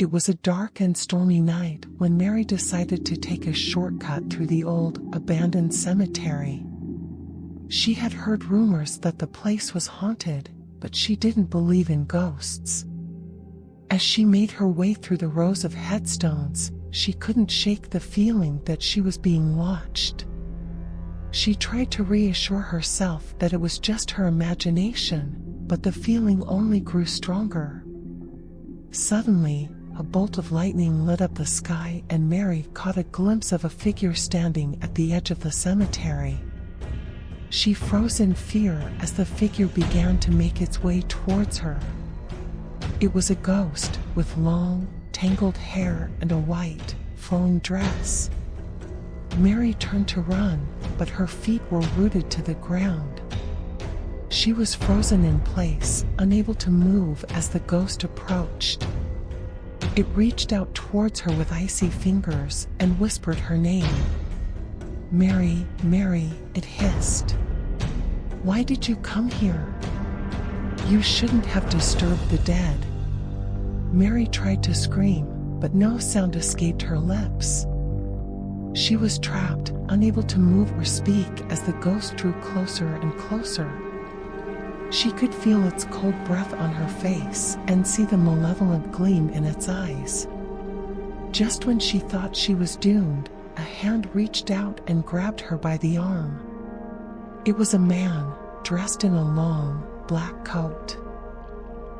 It was a dark and stormy night when Mary decided to take a shortcut through the old, abandoned cemetery. She had heard rumors that the place was haunted, but she didn't believe in ghosts. As she made her way through the rows of headstones, she couldn't shake the feeling that she was being watched. She tried to reassure herself that it was just her imagination, but the feeling only grew stronger. Suddenly, a bolt of lightning lit up the sky and Mary caught a glimpse of a figure standing at the edge of the cemetery. She froze in fear as the figure began to make its way towards her. It was a ghost with long, tangled hair and a white, flowing dress. Mary turned to run, but her feet were rooted to the ground. She was frozen in place, unable to move as the ghost approached. It reached out towards her with icy fingers and whispered her name. "Mary, Mary," it hissed. "Why did you come here? You shouldn't have disturbed the dead." Mary tried to scream, but no sound escaped her lips. She was trapped, unable to move or speak as the ghost drew closer and closer. She could feel its cold breath on her face and see the malevolent gleam in its eyes. Just when she thought she was doomed, a hand reached out and grabbed her by the arm. It was a man, dressed in a long, black coat.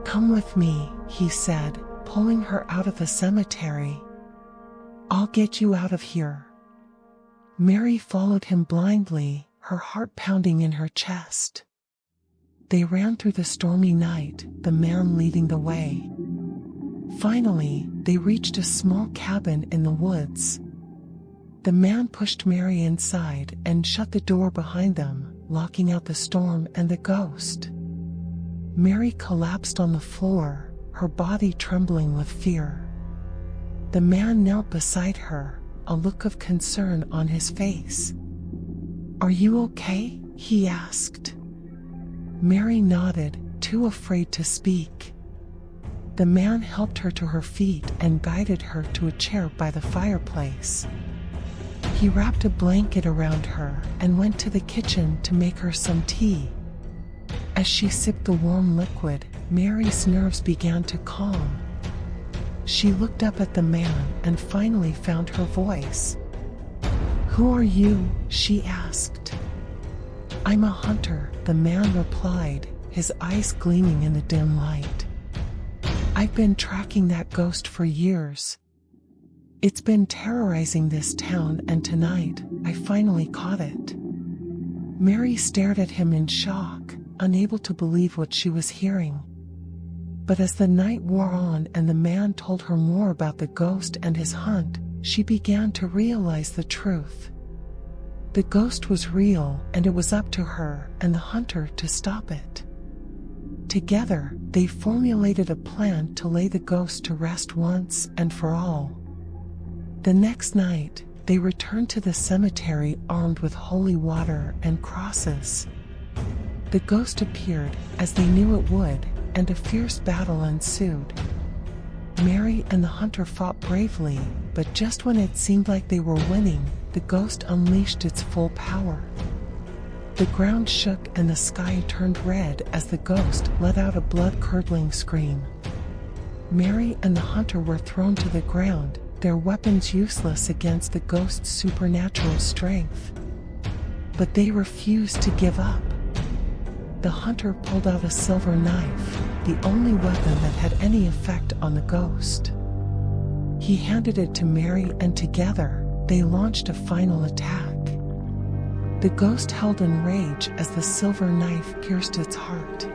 "Come with me," he said, pulling her out of the cemetery. "I'll get you out of here." Mary followed him blindly, her heart pounding in her chest. They ran through the stormy night, the man leading the way. Finally, they reached a small cabin in the woods. The man pushed Mary inside and shut the door behind them, locking out the storm and the ghost. Mary collapsed on the floor, her body trembling with fear. The man knelt beside her, a look of concern on his face. "Are you okay?" he asked. Mary nodded, too afraid to speak. The man helped her to her feet and guided her to a chair by the fireplace. He wrapped a blanket around her and went to the kitchen to make her some tea. As she sipped the warm liquid, Mary's nerves began to calm. She looked up at the man and finally found her voice. "Who are you?" she asked. "I'm a hunter," the man replied, his eyes gleaming in the dim light. "I've been tracking that ghost for years. It's been terrorizing this town, and tonight, I finally caught it." Mary stared at him in shock, unable to believe what she was hearing. But as the night wore on and the man told her more about the ghost and his hunt, she began to realize the truth. The ghost was real, and it was up to her and the hunter to stop it. Together, they formulated a plan to lay the ghost to rest once and for all. The next night, they returned to the cemetery armed with holy water and crosses. The ghost appeared, as they knew it would, and a fierce battle ensued. Mary and the hunter fought bravely, but just when it seemed like they were winning, the ghost unleashed its full power. The ground shook and the sky turned red as the ghost let out a blood-curdling scream. Mary and the hunter were thrown to the ground, their weapons useless against the ghost's supernatural strength. But they refused to give up. The hunter pulled out a silver knife, the only weapon that had any effect on the ghost. He handed it to Mary, and together, they launched a final attack. The ghost held in rage as the silver knife pierced its heart.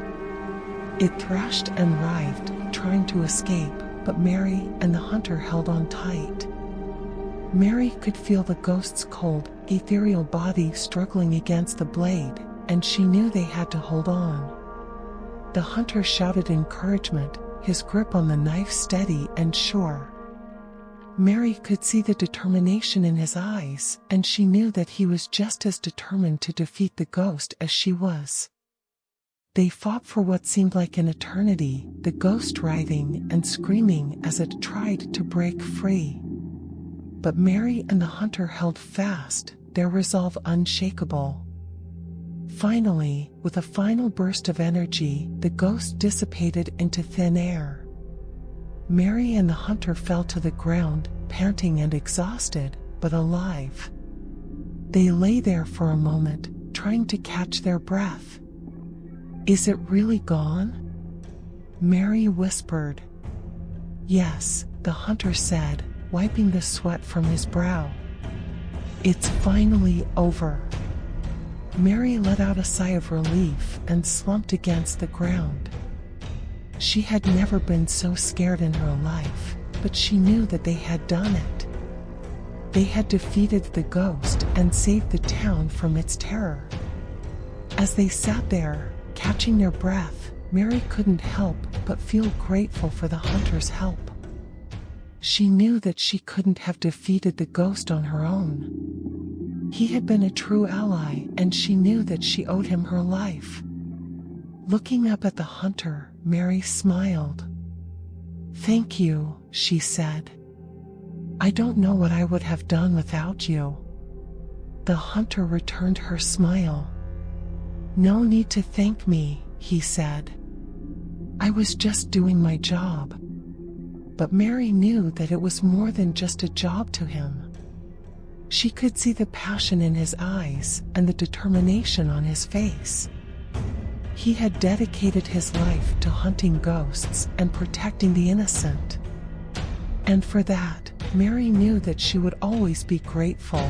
It thrashed and writhed, trying to escape, but Mary and the hunter held on tight. Mary could feel the ghost's cold, ethereal body struggling against the blade, and she knew they had to hold on. The hunter shouted encouragement, his grip on the knife steady and sure. Mary could see the determination in his eyes, and she knew that he was just as determined to defeat the ghost as she was. They fought for what seemed like an eternity, the ghost writhing and screaming as it tried to break free. But Mary and the hunter held fast, their resolve unshakable. Finally, with a final burst of energy, the ghost dissipated into thin air. Mary and the hunter fell to the ground, panting and exhausted, but alive. They lay there for a moment, trying to catch their breath. "Is it really gone?" Mary whispered. "Yes," the hunter said, wiping the sweat from his brow. "It's finally over." Mary let out a sigh of relief and slumped against the ground. She had never been so scared in her life, but she knew that they had done it. They had defeated the ghost and saved the town from its terror. As they sat there, catching their breath, Mary couldn't help but feel grateful for the hunter's help. She knew that she couldn't have defeated the ghost on her own. He had been a true ally, and she knew that she owed him her life. Looking up at the hunter, Mary smiled. "Thank you," she said. "I don't know what I would have done without you." The hunter returned her smile. "No need to thank me," he said. "I was just doing my job." But Mary knew that it was more than just a job to him. She could see the passion in his eyes and the determination on his face. He had dedicated his life to hunting ghosts and protecting the innocent. And for that, Mary knew that she would always be grateful.